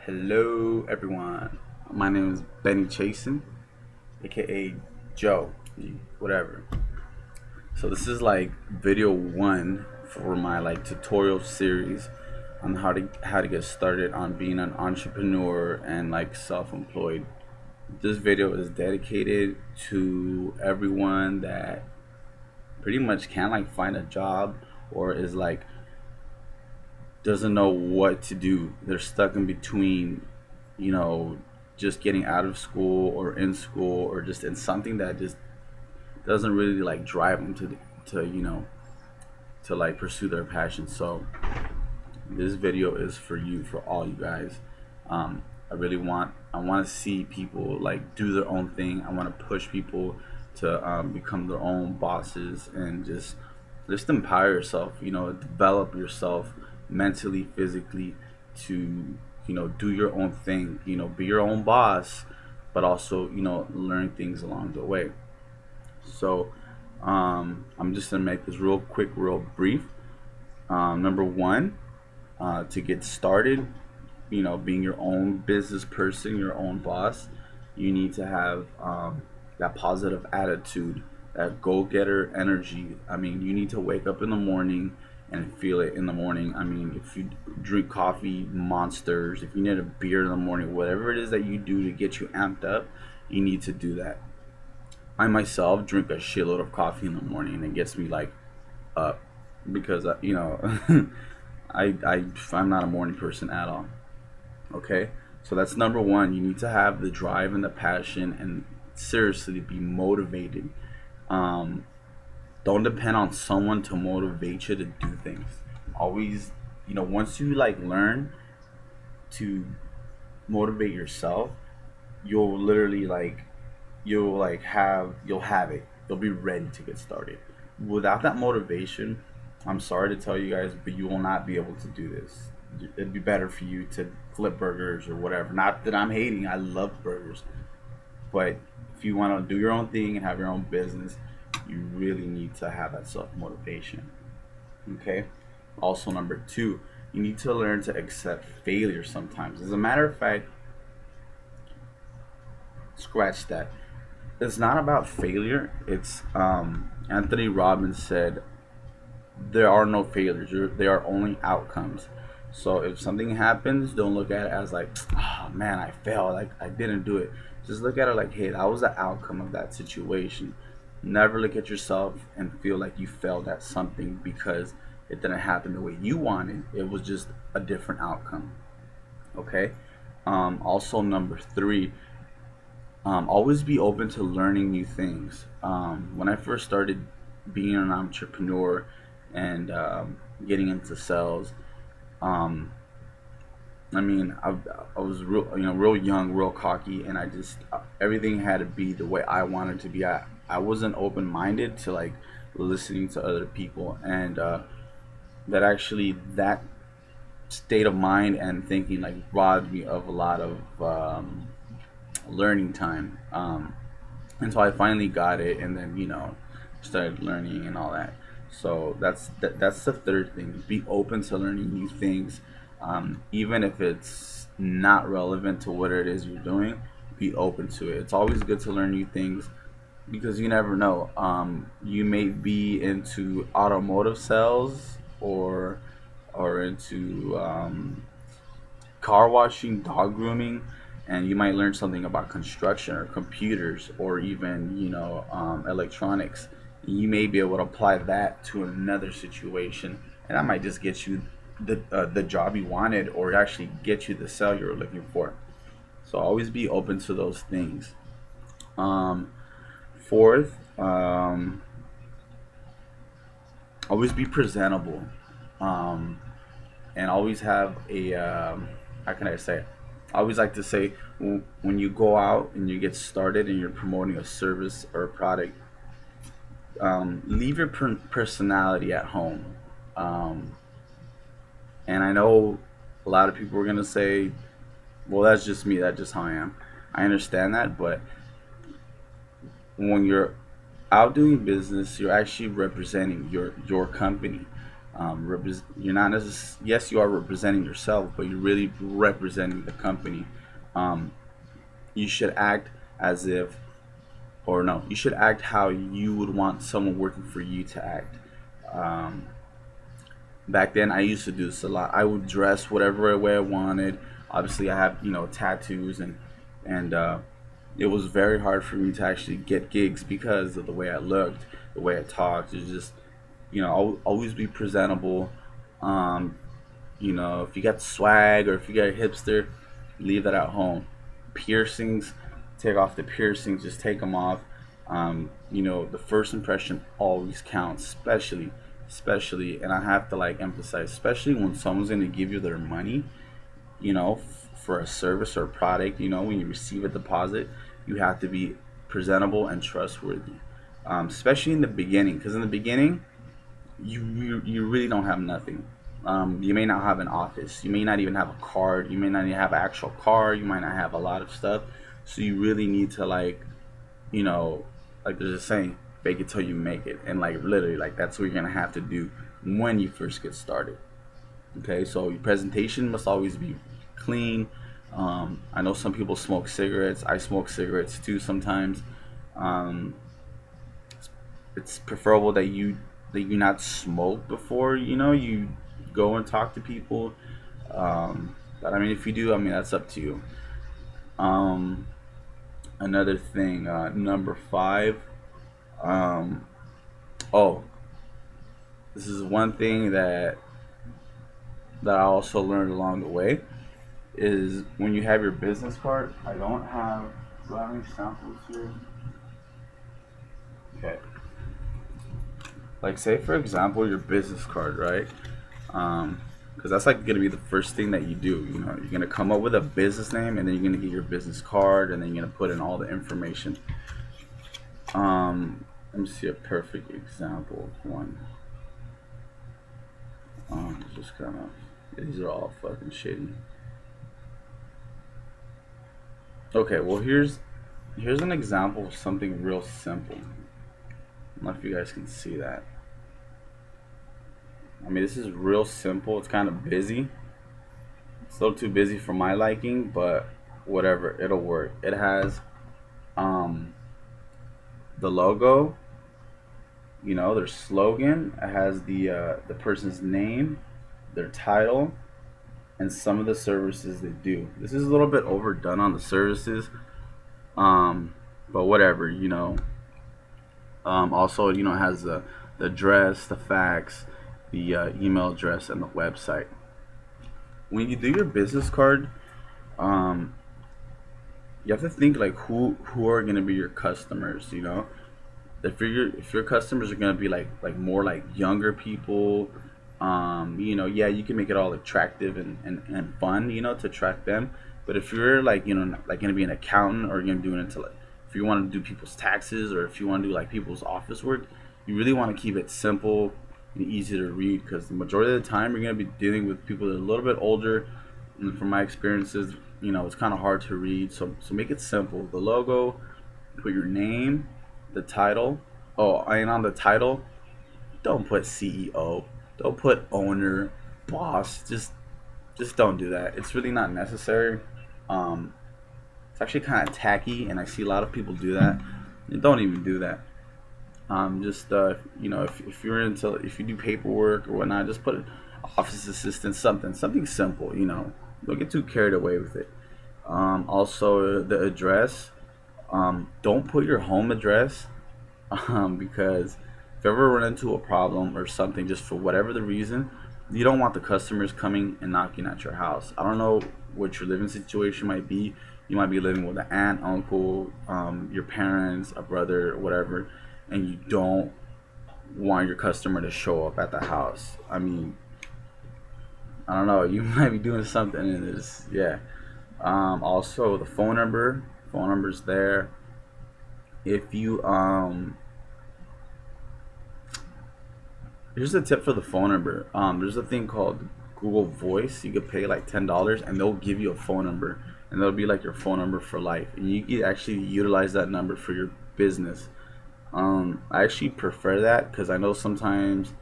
Hello, everyone. My name is Benny Chasin, aka Joe, whatever. So this is like video one for my like tutorial series on how to get started on being an entrepreneur and like self-employed. This video is dedicated to everyone that pretty much can't like find a job or is like doesn't know what to do. They're stuck in between, you know, just getting out of school or in school or just in something that just doesn't really like drive them to like pursue their passion. So this video is for you, for all you guys. I want to see people like do their own thing. I want to push people to become their own bosses and just empower yourself. Develop yourself mentally, physically, to do your own thing. Be your own boss, but also learn things along the way. So I'm just gonna make this real quick, real brief. Number one, to get started, being your own business person, your own boss, you need to have that positive attitude, that go-getter energy. I mean, you need to wake up in the morning and feel it in the morning. I mean, if you drink coffee, monsters, if you need a beer in the morning, whatever it is that you do to get you amped up, you need to do that. I myself drink a shitload of coffee in the morning and it gets me like up because I'm not a morning person at all. Okay, so that's number one. You need to have the drive and the passion and seriously be motivated. um, don't depend on someone to motivate you to do things. Always, once you like learn to motivate yourself, you'll literally like you'll have it. You'll be ready to get started. Without that motivation, I'm sorry to tell you guys, but you will not be able to do this. It'd be better for you to flip burgers or whatever. Not that I'm hating, I love burgers. But if you want to do your own thing and have your own business, you really need to have that self motivation. Okay? Also, number two, you need to learn to accept failure sometimes. As a matter of fact, scratch that. It's not about failure. It's Anthony Robbins said there are no failures. There are only outcomes. So if something happens, don't look at it as like, oh man, I failed. Like I didn't do it. Just look at it like, hey, that was the outcome of that situation. Never look at yourself and feel like you failed at something because it didn't happen the way you wanted. It was just a different outcome. Okay. Also, number three, always be open to learning new things. When I first started being an entrepreneur and getting into sales, um, I mean, I was real young, real cocky, and I just everything had to be the way I wanted to be. I wasn't open minded to like listening to other people, and that state of mind and thinking like robbed me of a lot of learning time. Until I finally got it, and then started learning and all that. So that's the third thing. Be open to learning new things, even if it's not relevant to what it is you're doing. Be open to it. It's always good to learn new things because you never know. You may be into automotive sales or into car washing, dog grooming, and you might learn something about construction or computers or even electronics. You may be able to apply that to another situation, and that might just get you the job you wanted, or actually get you the sale you were looking for. So always be open to those things. Um, Fourth, always be presentable, um, and always have a how can I say it? I always like to say when you go out and you get started and you're promoting a service or a product, leave your personality at home. Um, and I know a lot of people are gonna say, "Well, that's just me. That's just how I am." I understand that, but when you're out doing business, you're actually representing your company. You're not necessarily, yes, you are representing yourself, but you're really representing the company. Um, you should act as if, or no, you should act how you would want someone working for you to act. Um, Back then, I used to do this a lot. I would dress whatever way I wanted. Obviously, I have tattoos, and it was very hard for me to actually get gigs because of the way I looked, the way I talked. It's just always be presentable. Um, if you got swag or if you got a hipster, leave that at home. Piercings, take off the piercings, just take them off. The first impression always counts, especially, and I have to like emphasize, especially when someone's going to give you their money, for a service or a product. When you receive a deposit, you have to be presentable and trustworthy, especially in the beginning, because in the beginning, you really don't have nothing. You may not have an office. You may not even have a card. You may not even have an actual car. You might not have a lot of stuff. So you really need to you know, like there's a saying, fake it till you make it. And like literally, like that's what you're gonna have to do when you first get started. Okay, so your presentation must always be clean. I know some people smoke cigarettes. I smoke cigarettes too sometimes. Um, it's preferable that you not smoke before you go and talk to people. But I mean, if you do, I mean that's up to you. Um, Another thing, number five. Um, oh, this is one thing that I also learned along the way is when you have your business card. I don't have. Do I have any samples here? Okay. Like say for example your business card, right? Because that's like gonna be the first thing that you do. You're gonna come up with a business name, and then you're gonna get your business card, and then you're gonna put in all the information. Let me see a perfect example of one. Just kind of, these are all fucking shitty. Okay, well here's an example of something real simple. I don't know if you guys can see that. I mean, this is real simple. It's kind of busy. It's a little too busy for my liking, but whatever, it'll work. It has the logo, their slogan. It has the person's name, their title, and some of the services they do. This is a little bit overdone on the services, but whatever. Also, it has the address, the fax, the email address, and the website. When you do your business card, um, you have to think like who are gonna be your customers. If your customers are gonna be like more like younger people, yeah, you can make it all attractive and fun, to attract them. But if you're like like gonna be an accountant, or you're gonna do it into like, if you want to do people's taxes, or if you want to do like people's office work, you really want to keep it simple and easy to read, because the majority of the time you're going to be dealing with people that are a little bit older, and from my experiences, it's kind of hard to read. So make it simple. The logo, put your name, the title. Oh, and on the title, don't put CEO, don't put owner, boss. Just don't do that. It's really not necessary. It's actually kind of tacky, and I see a lot of people do that. Don't even do that. If you're into, if you do paperwork or whatnot, just put office assistant, something simple. Don't get too carried away with it. Also, the address. Don't put your home address, because if you ever run into a problem or something, just for whatever the reason, you don't want the customers coming and knocking at your house. I don't know what your living situation might be. You might be living with an aunt, uncle, your parents, a brother, whatever, and you don't want your customer to show up at the house. I mean, I don't know. You might be doing something in this. Yeah. Also, the phone number. Phone number's there. If you here's a tip for the phone number. There's a thing called Google Voice. You could pay like $10, and they'll give you a phone number, and that'll be like your phone number for life, and you can actually utilize that number for your business. I actually prefer that, because I know sometimes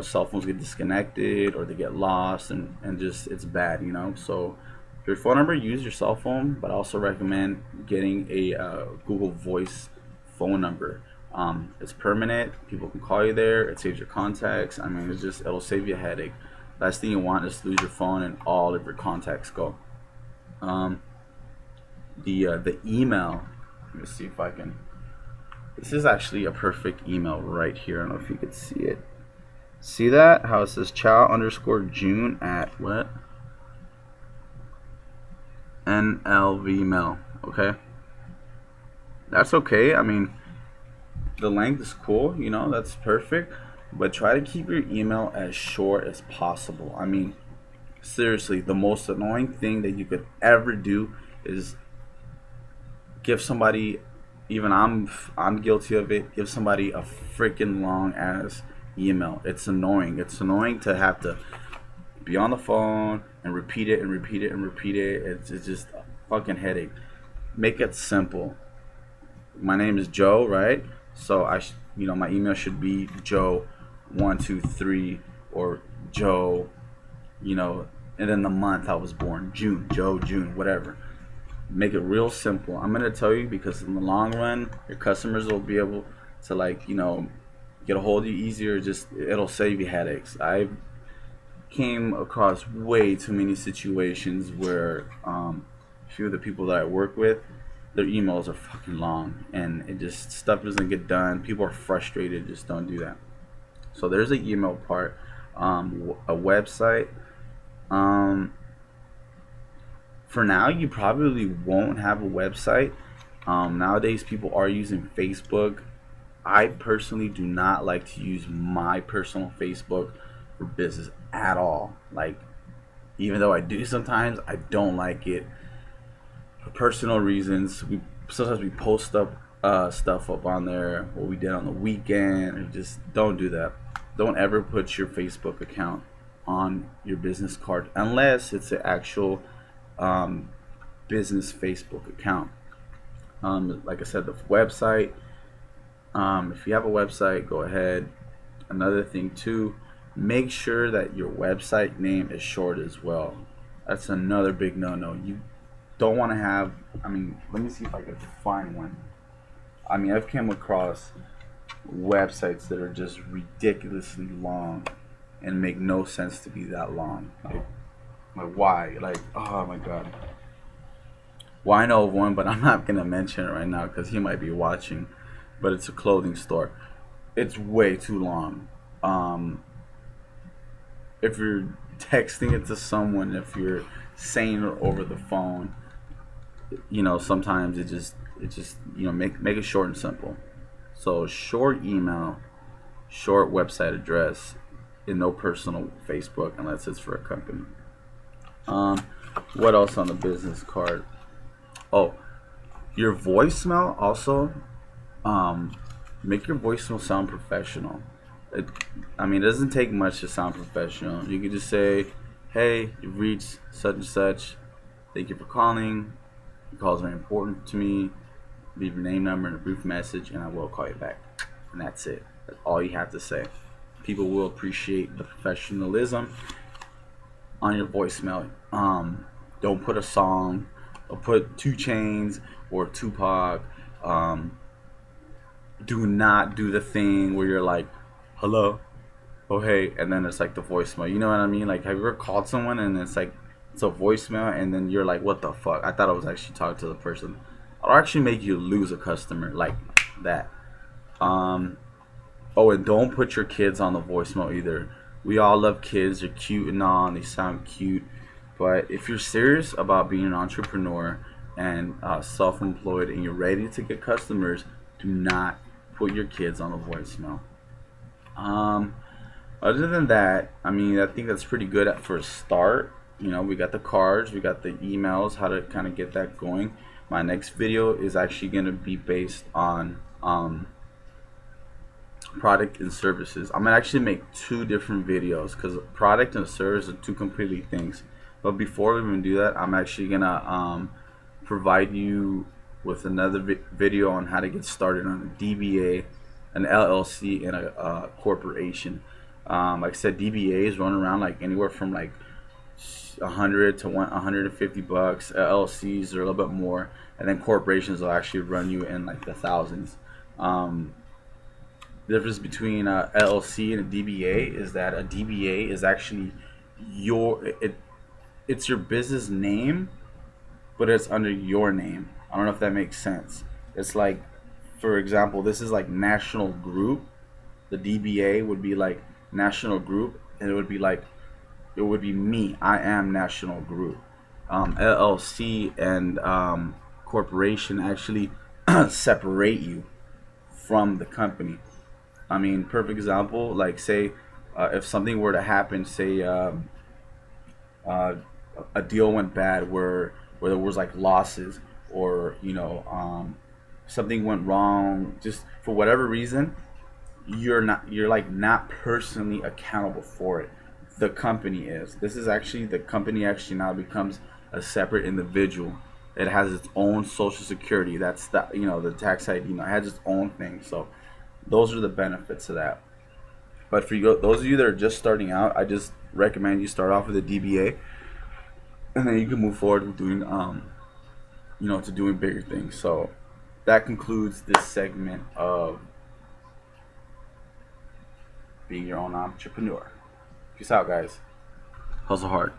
cell phones get disconnected or they get lost, and just it's bad, So your phone number, use your cell phone, but I also recommend getting a Google Voice phone number. It's permanent. People can call you there. It saves your contacts. I mean, it'll save you a headache. Last thing you want is to lose your phone and all of your contacts go. The email. Let me see if I can. This is actually a perfect email right here. I don't know if you could see it. See that? How it says chow_June at what? NLVmail. Okay. That's okay. I mean, the length is cool. That's perfect. But try to keep your email as short as possible. I mean, seriously, the most annoying thing that you could ever do is give somebody, even I'm guilty of it, give somebody a freaking long ass email. It's annoying. It's annoying to have to be on the phone and repeat it and repeat it and repeat it. It's just a fucking headache. Make it simple. My name is Joe, right? So my email should be Joe123 or Joe, and then the month I was born, June, Joe, June, whatever. Make it real simple. I'm gonna tell you because in the long run, your customers will be able to get a hold of you easier. It'll save you headaches. I came across way too many situations where a few of the people that I work with, their emails are fucking long and stuff doesn't get done. People are frustrated. Just don't do that. So there's the email part. A website. For now, you probably won't have a website. Nowadays, people are using Facebook. I personally do not like to use my personal Facebook for business at all. Even though I do sometimes, I don't like it for personal reasons. Sometimes we post up stuff up on there, what we did on the weekend, and just don't do that. Don't ever put your Facebook account on your business card unless it's an actual business Facebook account. Like I said, the website. If you have a website, go ahead. Another thing too, make sure that your website name is short as well. That's another big no-no. You don't want to have. Let me see if I can find one. I've come across websites that are just ridiculously long and make no sense to be that long. Why? Oh my god. Well, I know of one, but I'm not gonna mention it right now because he might be watching. But it's a clothing store. It's way too long. If you're texting it to someone, if you're saying it over the phone, sometimes it just make it short and simple. So short email, short website address, and no personal Facebook unless it's for a company. What else on the business card? Oh, your voicemail also. Make your voicemail sound professional. It doesn't take much to sound professional. You can just say, "Hey, you've reached such and such. Thank you for calling. Your call is very important to me. Leave your name, number, and a brief message, and I will call you back." And that's it. That's all you have to say. People will appreciate the professionalism on your voicemail. Don't put a song, or put 2 Chainz or Tupac. Do not do the thing where you're like, "Hello, oh hey," and then it's like the voicemail. You know what I mean? Have you ever called someone and it's a voicemail, and then you're like, "What the fuck? I thought I was actually talking to the person." It'll actually make you lose a customer like that. Oh, and don't put your kids on the voicemail either. We all love kids. They're cute and all, and they sound cute. But if you're serious about being an entrepreneur and self-employed and you're ready to get customers, do not put your kids on the voicemail. Other than that, I think that's pretty good for a start. We got the cards, we got the emails, how to kind of get that going. My next video is actually going to be based on product and services. I'm gonna actually make 2 different videos because product and service are 2 completely things. But before we even do that, I'm actually gonna provide you with another video on how to get started on a DBA, an LLC, and a corporation. Like I said, DBAs run around like anywhere from like 100 to 150 bucks. LLCs are a little bit more, and then corporations will actually run you in like the thousands. Um, the difference between a LLC and a DBA is that a DBA is actually it's your business name, but it's under your name. I don't know if that makes sense. It's like, for example, this is like National Group. The DBA would be like National Group, and it would be me. I am National Group. LLC and corporation actually separate you from the company. I mean, perfect example. Like, say, if something were to happen, say uh, a deal went bad where there was like losses, or something went wrong, just for whatever reason, you're like not personally accountable for it. The company is. This is actually the company actually now becomes a separate individual. It has its own social security. That's the tax ID. It has its own thing. So those are the benefits of that. But for you, those of you that are just starting out, I just recommend you start off with a DBA, and then you can move forward with doing to doing bigger things. So that concludes this segment of being your own entrepreneur. Peace out, guys. Hustle hard.